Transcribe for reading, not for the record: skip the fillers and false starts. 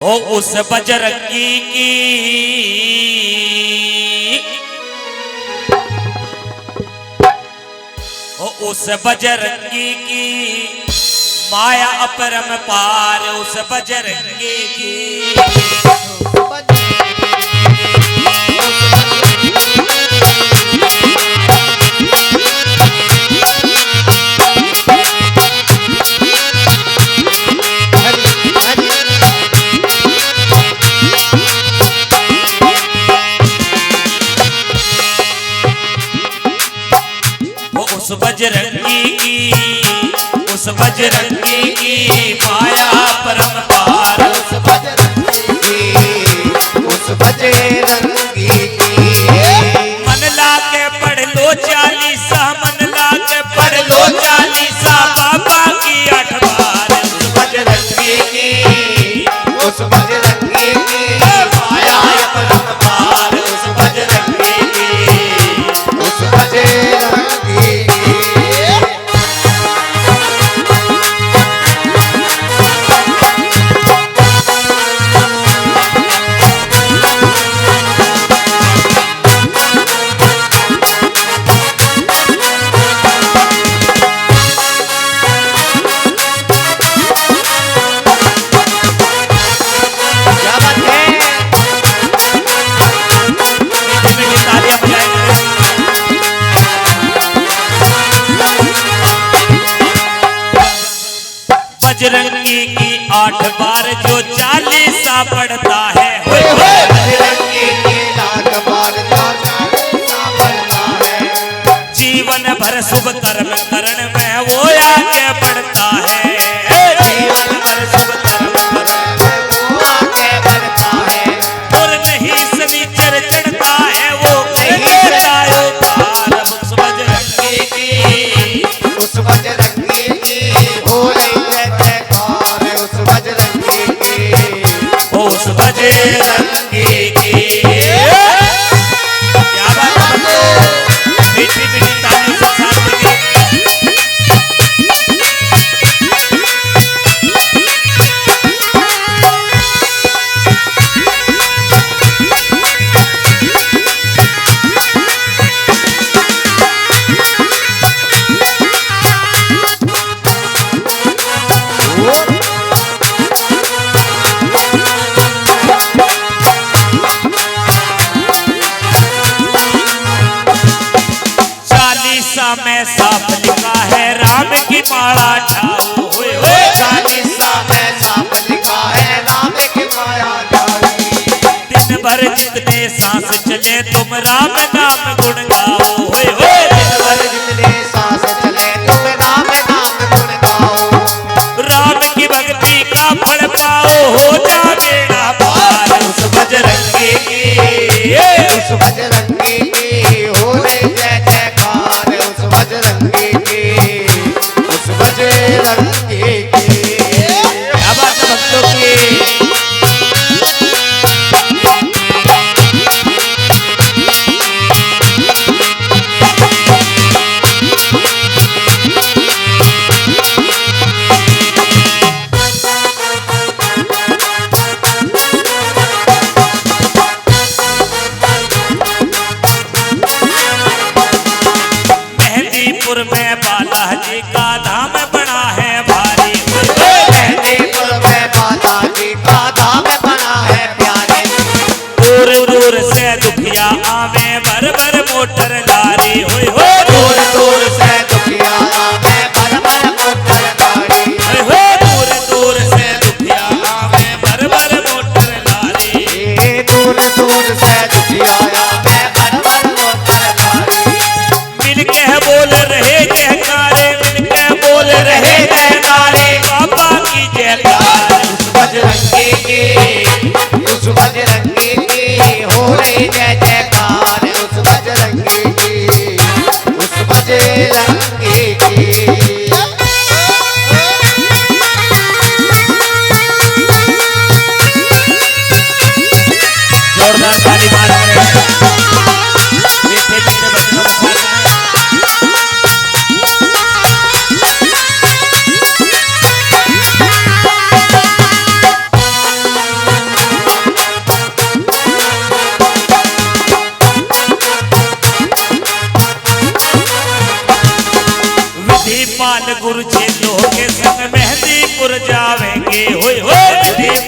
ओ उस बजरंगी की ओ उस बजरंगी की माया अपरम पार उस बजरंगी की उस बजरंगी की माया परम पार उस बजरंगी की मन ला के पढ़ लो 40 मन ला के पढ़ लो 40 बाबा की 8 बार उस बजरंगी की उस बजरंगी की माया परम पार उस बजरंगी की उस बजरंगी बजरंगी की 8 बार जो 40 पढ़ता है बजरंगी की 8 बार जो 40 पढ़ता है जीवन भर शुभ कर्म करण में वो आगे बढ़ता है जीवन भर शुभ कर्म करण में वो आगे बढ़ता है और नहीं शनिचर चढ़ता है वो करता है पार उस बजरंगी की उस बजरंगी की हो उस बजरंगी की क्या बात है मीठी मीठी ताली से साथ में में साफ लिखा है राम की माला ठाओ होए होए 40 में साफ लिखा है राम की माला ठाओ दिन भर जितने सांस चले तुम राम नाम गुण गाओ होए होए दिन भर जितने सांस चले तुम राम नाम गुण गाओ राम की भक्ति का फल पाओ हो जा बेड़ा पार उस बजरंगी की उस बजरंगी की हो रे जय जयकार उस बजरंगी की उस बजरंगी की क्या बात है भक्तों की में बालाजी का धाम बना है भारी मेहंदीपुर में बालाजी का धाम बना है प्यारे दूर दूर से दुखिया आवे भर भर मोटर गाड़ी होए हो दूर दूर से दुखिया आवे भर भर मोटर गाड़ी हो दूर दूर से दुखिया आवे भर भर मोटर गाड़ी दूर दूर से दुखिया आवे भर भर मोटर गाड़ी मिलके बोल रहे जयकारे मिलके बोल रहे जयकारे बाबा की जयकार उस बजरंगी की उस बजरंगी की हो रही जय जयकार उस बजरंगी की उस बजरंगी की जोरदार ताली मार रहे मीठे मीठे बच्चों के साथ मेहंदीपुर